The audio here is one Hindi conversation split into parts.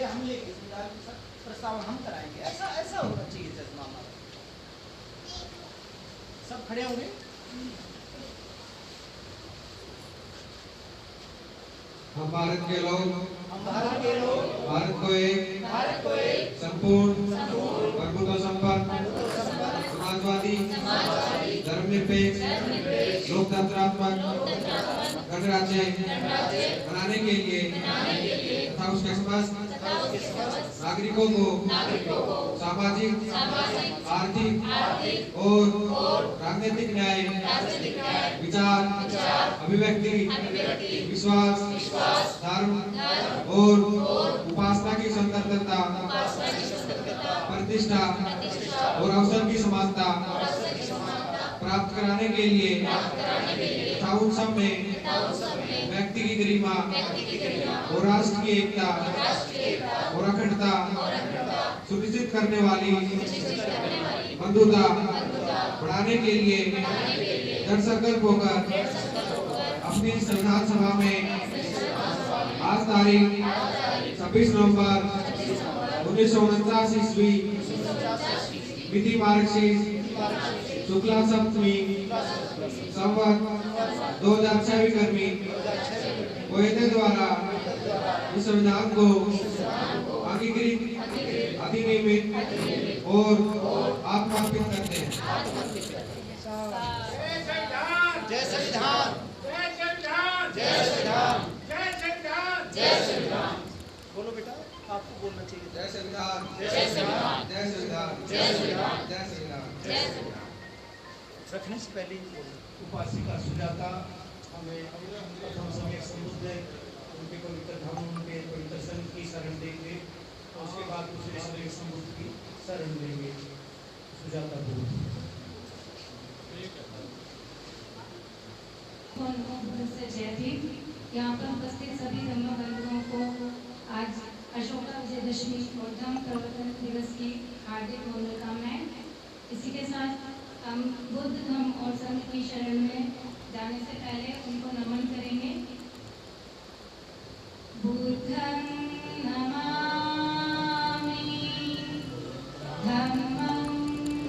हम लेंगे, प्रस्ताव हम कराएंगे, ऐसा ऐसा होना चाहिए जज्बा हमारा। सब खड़े होंगे। हम भारत के लोग, भारत को एक संपूर्ण प्रभुत्व संपन्न समाजवादी धर्मनिरपेक्ष लोकतंत्रात्मक गणराज्य बनाने के लिए तथा उसके समस्त नागरिकों को सामाजिक, आर्थिक और राजनीतिक न्याय, विचार, अभिव्यक्ति, विश्वास, धर्म और उपासना की स्वतंत्रता, प्रतिष्ठा और अवसर की समानता प्राप्त कराने के लिए तथा उन सब में व्यक्ति की गरिमा और राष्ट्र की एकता और अखंडता सुनिश्चित करने वाली बंधुता बढ़ाने के लिए दृढ़ संकल्प होकर अपनी संविधान सभा में आज तारीख 26 नवंबर 1949 ईस्वी मिति मार्गशीर्ष शुक्ला सप्तमी संवत 2006 विक्रमी गोयते द्वारा इस संविधान को अंगीकृत, अधिनियमित और आत्मार्पित करते हैं। जय संविधान, जय संविधान, जय संविधान, जय संविधान, जय संविधान। बोलो बेटा, आपको बोलना चाहिए। जय संविधान, जय संविधान, जय संविधान, जय संविधान, जय संविधान, जय संविधान। रखने से पहले ही बोलो। उपासिका सुजाता हमें प्रथम समय समुद्र उनके पवित्र धाम, उनके पवित्र संघ की शरण देंगे और उसके बाद दूसरे समय समुद्र की शरण देंगे। सुजाता को यहाँ पर उपस्थित सभी धर्म बंधुओं को आज अशोका विजयदशमी और धम्म प्रवर्तन दिवस की हार्दिक शुभकामनाएं। इसी के साथ हम बुद्ध धम्म और संघ की शरण में जाने से पहले उनको नमन करेंगे। बुद्धं नमामि, धम्मं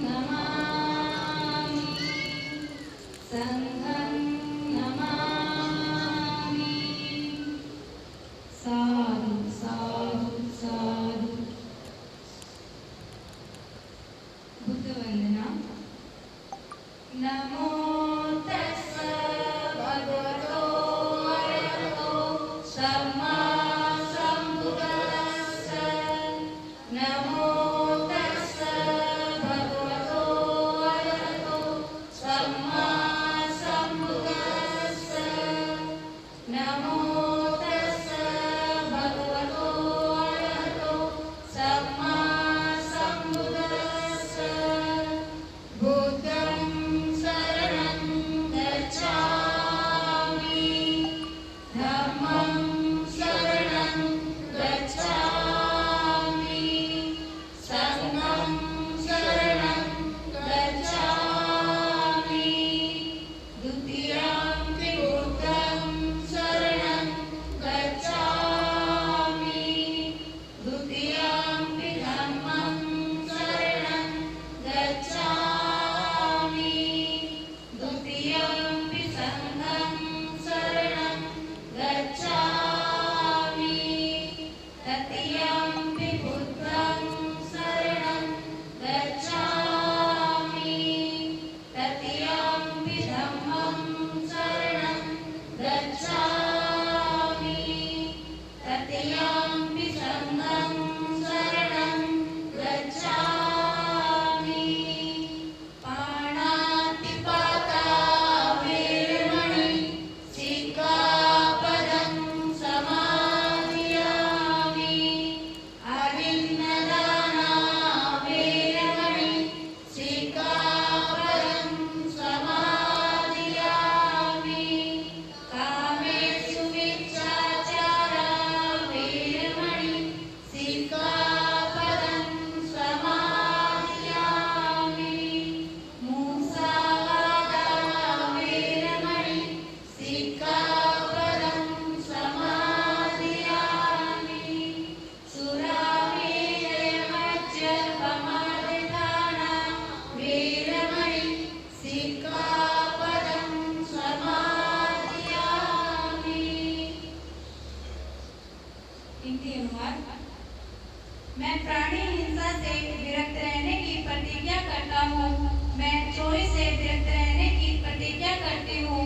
नमामि, संघं नमामि। साधु साधु साधु। बुद्ध वंदना। नमो तस्स भगवतो अरहतो सम्मा सम्बुद्धस्स। नमो तस्स भगवतो अरहतो सम्मा सम्बुद्धस्स। नमो तस्स भगवतो अरहतो सम्मा सम्बुद्धस्स। बुद्धं शरणं गच्छामि, धम्मं शरणं गच्छामि, संघं शरणं गच्छामि, द्वितीयं बुद्धं शरणं हिंदी अनुवाद। मैं प्राणी हिंसा से विरक्त रहने की प्रतिज्ञा करता हूँ। मैं चोरी से विरक्त रहने की प्रतिज्ञा करती हूँ।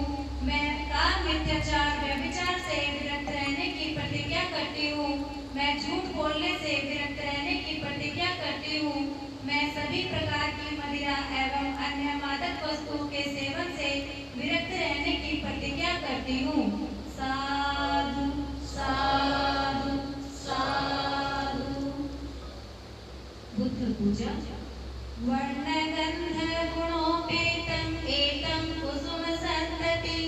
मैं काम मिथ्याचार व्यभिचार से विरक्त रहने की प्रतिज्ञा करती हूँ। मैं झूठ बोलने से विरक्त रहने की प्रतिज्ञा करती हूँ। मैं सभी प्रकार की मदिरा एवं अन्य मादक वस्तुओं के सेवन से विरक्त रहने की प्रतिज्ञा करती हूँ। साधु साधु साधु। बुद्ध पूजा। वर्णगंध गुणोपेतं एतं कुसुम संतति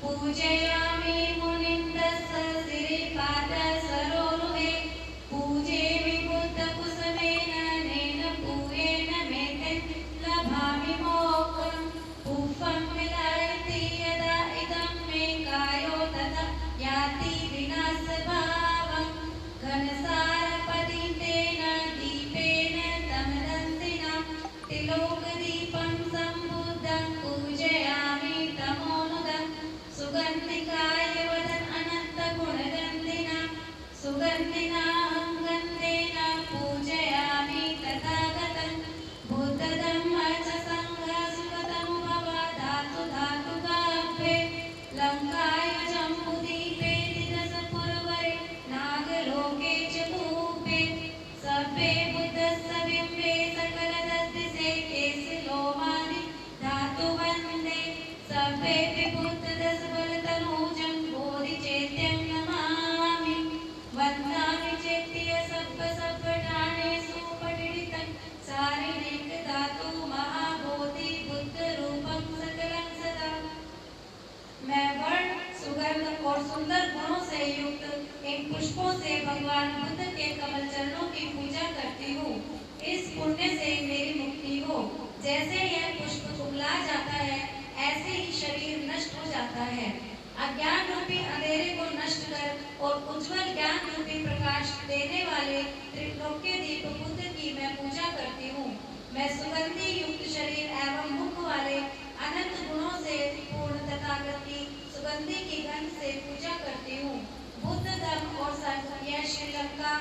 पूजयामि मुनिन्दस्य सिरिपाद सरोरुहे पूजेमि बुद्ध कुसुमेन नेन पूरेण मेतेन लभामि मोक्षं पुष्पं विलायति यदा इदं मे कायो तदा याति विनाशभावं घनसारपतितेन दीपेन तमदन्तिना तिलोकदीपं सम्बुद्धं पूजयामि तमोनुदं सुगन्धिकाय वदन् अनन्तगुणगन्धिना सुगन्धिनाहं गन्धेन पूजयामि तथागतं बुद्धधम्म च सङ्घः सुगतमुपवा धातु धातुकाभ्ये लङ्काय जम्बुदीपे दिदसपुरवरे नागलोके च धूपे सभ्ये बुद्धस्य बिम्बे सकलदद्दिसे केसलोमादि धातुवन्दे सभ्ये विबुद्धदशबलतनूजं बोधिचैत्यं नमामि वन्दामि चैत्य सप्तसप्तठानेषु पठितं शारीरिक धातु महाबोधि बुद्ध रूपं सकलं सदा। मैं वर्ण सुगंध और सुंदर गुणों से युक्त इन पुष्पों से भगवान बुद्ध के कमल चरणों की पूजा करती हूँ। इस पुण्य से मेरी मुक्ति हो। जैसे यह पुष्प कुमला जाता है ऐसे ही शरीर नष्ट हो जाता है। अज्ञान रूपी अंधेरे को नष्ट कर और उज्जवल ज्ञान रूपी प्रकाश देने वाले त्रिलोक्य दीप बुद्ध की मैं पूजा करती हूँ। मैं सुगंधि युक्त शरीर एवं मुख वाले अनंत गुणों से पूर्ण तथागत की सुगंधि की गंध से पूजा करती हूँ। बुद्ध धर्म और संघ यह श्रीलंका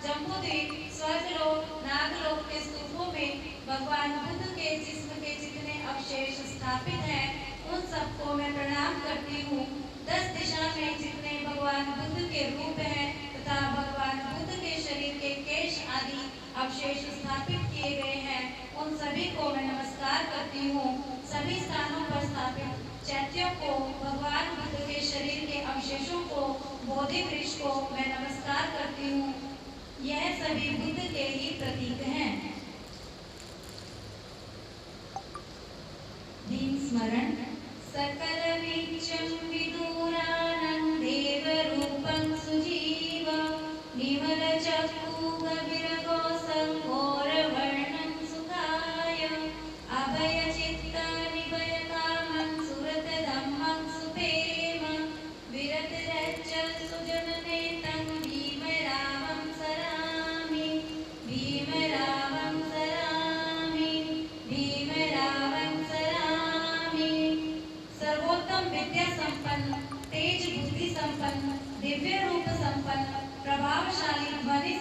जम्बूद्वीप स्वर्गलोक नागलोक के स्तूपों में भगवान बुद्ध के जिस्म के जितने अवशेष स्थापित हैं उन सबको मैं प्रणाम करती हूँ। 10 दिशा में जितने भगवान बुद्ध के रूप हैं तथा भगवान बुद्ध के शरीर के केश आदि अवशेष स्थापित किए गए हैं उन सभी को मैं नमस्कार करती हूँ। सभी स्थानों पर स्थापित चैत्यों को भगवान बुद्ध के शरीर के अवशेषों को बोधि वृक्ष को मैं नमस्कार करती हूँ। यह सभी बुद्ध के ही प्रतीक हैं। दीन स्मरण। सकल विच्चं विदुरानन्देव रूपं सुजीव निमल चक्षु गभीरगो संघोरवर्णं सुखाय अभय चित्त निभय कामं सुरत धम्मं सुप्रेम विरत रज्ज सुजननेतं भीमरावं सरामि भीमरावं सरामि भीमरावं सरामि। सर्वोत्तम विद्या संपन्न तेज बुद्धि संपन्न दिव्य रूप संपन्न प्रभावशाली ध्वनि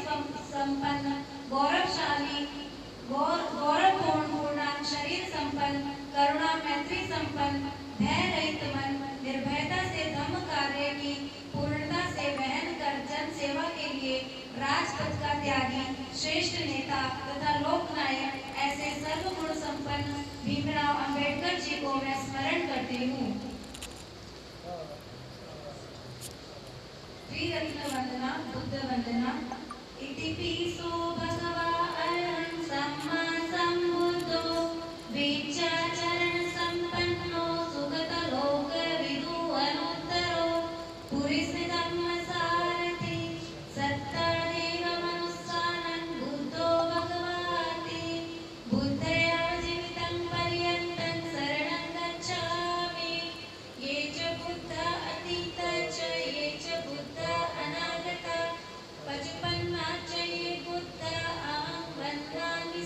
संपन्न गौरवशाली गौरवपूर्ण पूर्णांग शरीर संपन्न करुणा मैत्री संपन्न भय रहित मन निर्भयता से धम्म कार्य की पूर्णता से वहन कर जन सेवा के लिए राजपथ का त्यागी श्रेष्ठ नेता तथा लोकनायक ऐसे सर्वगुण संपन्न भीमराव अंबेडकर जी को मैं स्मरण करती हूँ। त्रिरत्न वंदना बुद्ध वंदना। इतिपिसो भगवा अरहं सम्मा सम्बुद्धो विद्याचरण संपन्नो सुगत लोक विदु अनुत्तरो पुरिस धम्म सारथि सत्तादेव मनुस्सानं बुद्धो भगवाति बुद्धया जीवितं पर्यन्तं शरणं गच्छामि। ये च बुद्ध अतीत च ये च बुद्ध अनागत पचपन्ना च ये बुद्ध अहं वन्दामि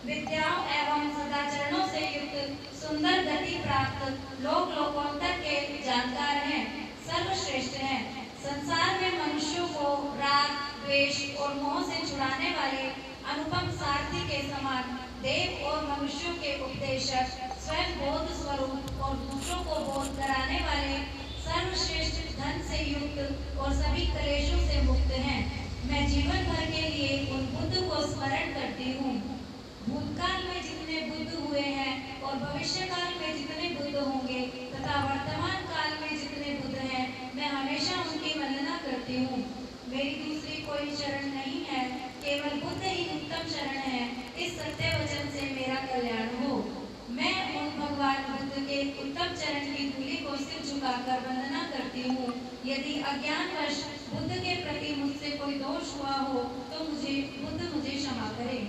विद्याओं एवं सदाचरणों से युक्त सुंदर गति प्राप्त लोक लोकोत्तर के जानकार हैं, सर्वश्रेष्ठ हैं। संसार में मनुष्यों को राग, द्वेष और मोह से छुड़ाने वाले अनुपम सारथी के समान देव और मनुष्यों के उपदेशक, स्वयं बोध स्वरूप और दूसरों को बोध कराने वाले सर्वश्रेष्ठ धन से युक्त और सभी कलेशों से मुक्त हैं। मैं जीवन भर के लिए उन बुद्ध को स्मरण करती हूँ। भूतकाल में जितने बुद्ध हुए हैं और भविष्य काल में जितने बुद्ध होंगे तथा वर्तमान काल में जितने बुद्ध हैं, मैं हमेशा उनकी वंदना करती हूँ। मेरी दूसरी कोई शरण नहीं है, केवल बुद्ध ही उत्तम शरण है। इस सत्य वचन से मेरा कल्याण हो। मैं उन भगवान बुद्ध के उत्तम चरण की धूलि को सिर झुकाकर वंदना करती हूँ। यदि अज्ञानवश बुद्ध के प्रति मुझसे कोई दोष हुआ हो तो बुद्ध मुझे क्षमा करे।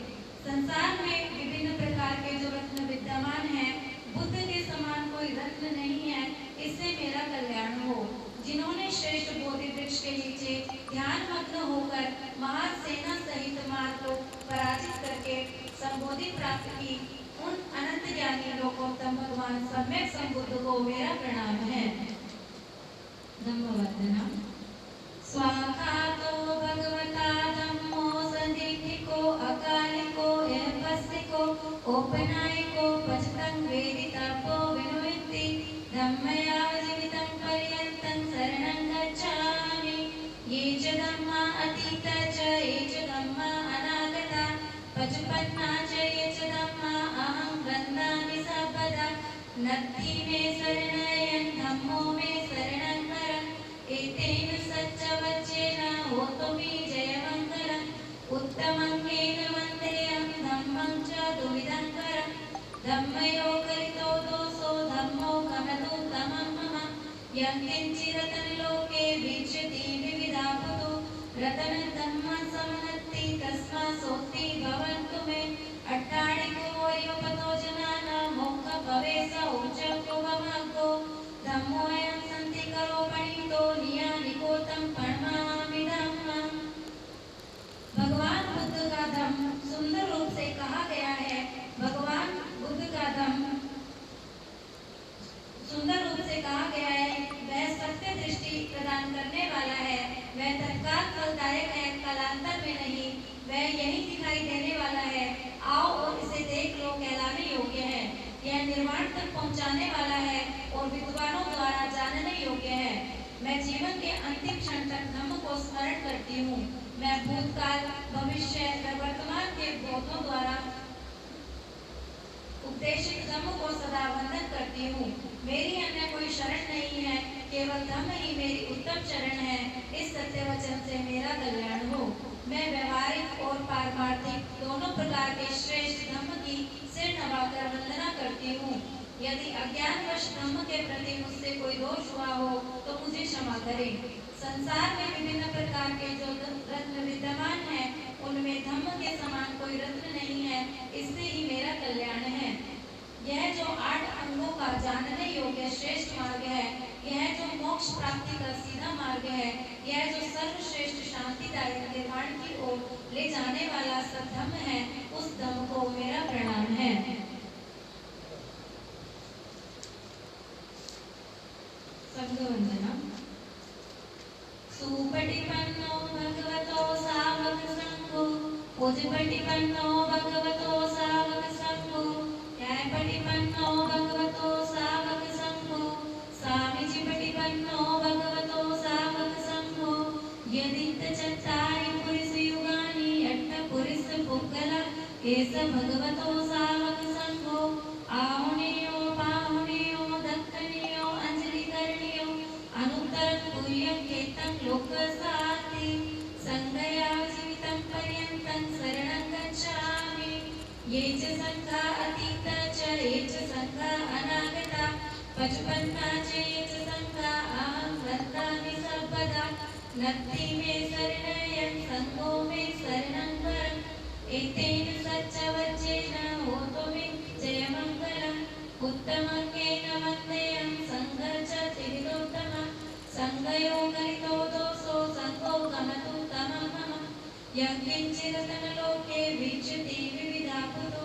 संसार में विभिन्न प्रकार के जो रत्न विद्यमान हैं, बुद्ध के समान कोई रत्न नहीं है। इससे मेरा कल्याण हो। जिन्होंने श्रेष्ठ बोधि वृक्ष के नीचे ध्यान मग्न होकर महासेना सहित मार को पराजित करके संबोधि प्राप्त की, उन अनंत ज्ञानी लोकोत्तम भगवान सम्यक संबुद्ध को मेरा प्रणाम है। धम्मवंदना। स्वाखातो भगवता धम्मो संदीप्तिको अकालिको एवस्तिको औपनायिको पचतं वेदितापो विनुयति धम्मया जीवितं पर्यन्तं शरणं गच्छामि। ये च धम्मा अतीता च ये च धम्मा अनागता पचपन्ना च ये च धम्मा अहं वन्दामि सर्वदा। नत्थि मे शरणयन् धम्मो मे शरणं करम् एतेन सच्चवच्चेन होतु मे जयमङ्गलम्। उत्तमङ्गेन वन्देयं धम्मं च दुविधं करम्। धम्मयो कलितो दोषो धम्मो कमतोत्तमं मम। यं किञ्चिरतनलोके वीक्षति विविधा पुतो रतनं धम्मं समनत्ति तस्मात् सोक्ति भवन्तु मे। अट्टाळिको अयोपतो जनानां मोक्ष भवेत् स उच्चको भवगो। धम्मोऽयं सन्धिकरो पणितो नियानिको तं प्रणमामि धम्मम्। भगवान बुद्ध का धम्म सुंदर रूप से कहा गया है। भगवान बुद्ध का धम्म सुंदर रूप से कहा गया है। वह सत्य दृष्टि प्रदान करने वाला है। वह तत्काल फलदायक है, कालांतर में नहीं। वह यही दिखाई देने वाला है। आओ और इसे देख लो, कहलाने योग्य है। यह निर्वाण तक पहुंचाने वाला है और विद्वानों द्वारा जानने योग्य है। मैं जीवन के अंतिम क्षण तक धम्म को स्मरण करती हूँ। मैं भूतकाल, भविष्य व वर्तमान के बोधों द्वारा उपदेशित धम्म को सदा वंदन करती हूँ। मेरी अन्य कोई शरण नहीं है, केवल धम्म ही मेरी उत्तम शरण है। इस सत्य वचन से मेरा कल्याण हो। मैं व्यवहारिक और पारमार्थिक दोनों प्रकार के श्रेष्ठ धम्म की सिर नवाकर वंदना करती हूँ। यदि अज्ञानवश धम्म के प्रति मुझसे कोई दोष हुआ हो तो मुझे क्षमा करें। संसार में विभिन्न प्रकार के जो रत्न विद्यमान हैं, उनमें धम्म के समान कोई रत्न नहीं है। इससे ही मेरा कल्याण है। यह जो 8 अंगों का जानने योग्य श्रेष्ठ मार्ग है, यह जो मोक्ष प्राप्ति का सीधा मार्ग है, यह जो सर्वश्रेष्ठ शांतिदायक निर्वाण की ओर ले जाने वाला सद्धम्म है, उस धम्म को मेरा प्रणाम है। संघवंदना। सुपटिपन्नो भगवतो सावक संघो पूजपटिपन्नो भगवतो सावक संघो न्यायपटिपन्नो भगवतो सावक संघो स्वामीजीपटिपन्नो भगवतो सावक संघो यदित्तचत्तारि पुरुषयुगानि अट्टपुरुषपुग्गला एष भगवतो सावक संघो आहुनेयो पाहुनेयो दत्तनेयो अंजलिकरणेयो अनुत्तरपुर्यकेतं लोकसाति संगया जीवितं पर्यन्तं शरणं गच्छामि। ये च संघा अतीता च ये च संघा अनागता पचपन्ना च ये च संघा अहं वन्दामि सर्वदा। नत्थि मे शरणयन् संघो मे शरणं वरम् एतेन सच्चवच्चेन होतु मे जयमङ्गलम्। उत्तमज्ञेन वन्देयं संघः च त्रिविधोत्तमः। संगयो कलितो दोषो संगो गमतु तमं मम। यं किञ्चिदतनलोके वीक्षति विविधा पुतो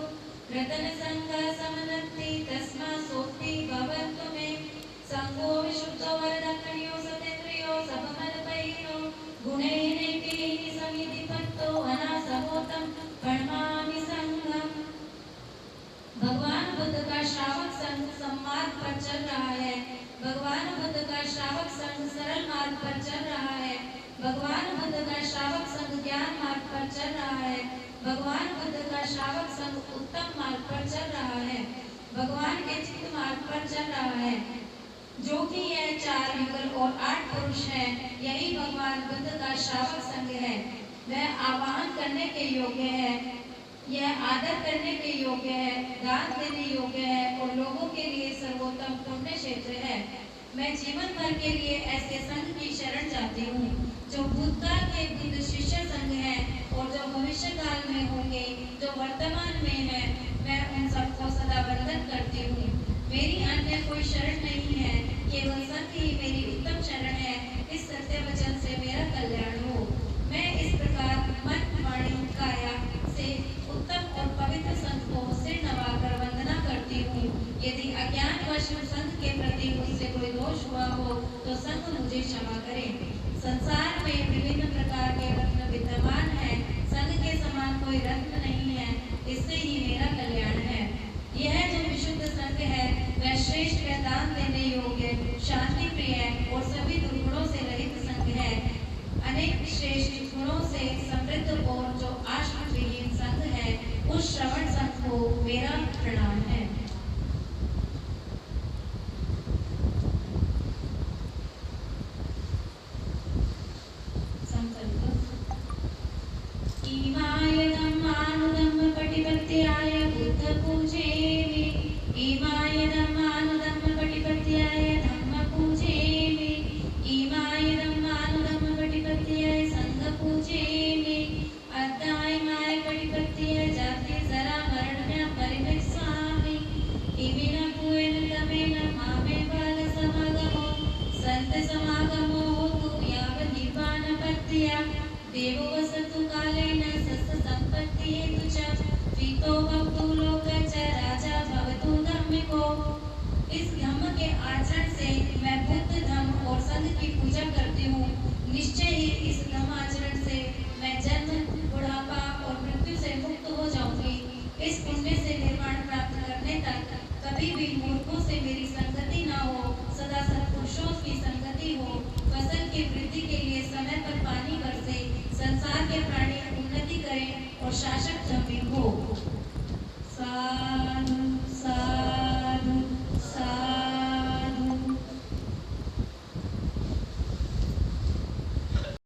रतन संघ समनत्ति तस्मा सोक्ति भवन्तु मे संगो विशुद्धो वरदक्षिण्यो सतेन्द्रियो सबमलपैनो गुणैनैकैः समिधिपत्तो अनासहोतं प्रणमामि संघम्। भगवान बुद्ध का श्रावक संघ सम्मार्ग पर चल रहा है। भगवान बुद्ध का श्रावक संघ सरल मार्ग पर चल रहा है। भगवान बुद्ध का श्रावक संघ ज्ञान मार्ग पर चल रहा है। भगवान बुद्ध का श्रावक संघ उत्तम मार्ग पर चल रहा है। भगवान के चित्त मार्ग पर चल रहा है, जो कि यह 4 युगल और 8 पुरुष है। यही भगवान बुद्ध का श्रावक संघ है। वह आवाहन करने के योग्य है, यह आदर करने के योग्य है, दान देने योग्य है और लोगों के लिए सर्वोत्तम पुण्य क्षेत्र है। मैं जीवन भर के लिए ऐसे संघ की शरण चाहती हूँ जो भूतकाल के बुद्ध शिष्य संघ है और जो भविष्य काल में होंगे, जो वर्तमान में है। मैं उन सबको सदा वंदन करती हूँ। मेरी अन्य कोई शरण नहीं है, केवल संघ ही मेरी उत्तम शरण है। इस सत्य वचन से मेरा कल्याण हो। मैं इस प्रकार मन वाणी काया से उत्तम और पवित्र संघ को सिर नवाकर वंदना करती हूँ। यदि अज्ञानवश संघ के प्रति मुझसे कोई दोष हुआ हो तो संघ मुझे क्षमा करे। संसार में विभिन्न प्रकार के रत्न विद्यमान हैं, संघ के समान कोई रत्न नहीं है। इससे ही मेरा कल्याण है। यह जो विशुद्ध संघ है वह श्रेष्ठ व दान देने योग्य, शांति प्रिय और सभी दुर्गुणों से रहित संघ है। अनेक श्रेष्ठ गुणों से समृद्ध और जो आश्रमविहीन संघ है, उस श्रवण संघ को मेरा प्रणाम है। इमाय धम्मानुधम्म पटिपत्याय बुद्ध पूजेमि। इमाय धम्मानुधम्म पटिपत्याय धम्म पूजेमि। इमाय धम्मानुधम्म पटिपत्याय संघ पूजेमि। अद्धाय माय पटिपत्याय जाति जरा मरण परिमित्स्वामि। इमिन कुएन तमेन मामे बाल समागमो संत समागमो होतु याव निर्वाण पत्या। देवो वसतु कालेन सस्य संपत्ति हेतु च प्रीतो भवतु लोक च राजा भवतु धम्मिको। इस धम्म के आचरण से मैं बुद्ध धम्म और संघ की पूजा करती हूँ। निश्चय ही इस धम्म आचरण से मैं जन्म, बुढ़ापा और मृत्यु से मुक्त हो जाऊंगी। इस पुण्य से निर्वाण प्राप्त करने तक कभी भी मूर्खों से मेरी संगति न हो, सदा सत्पुरुषों की संगति हो। फसल की वृद्धि के लिए समय पर पानी बरसे, संसार के प्राणी उन्नति करें और शासक धर्मी हो।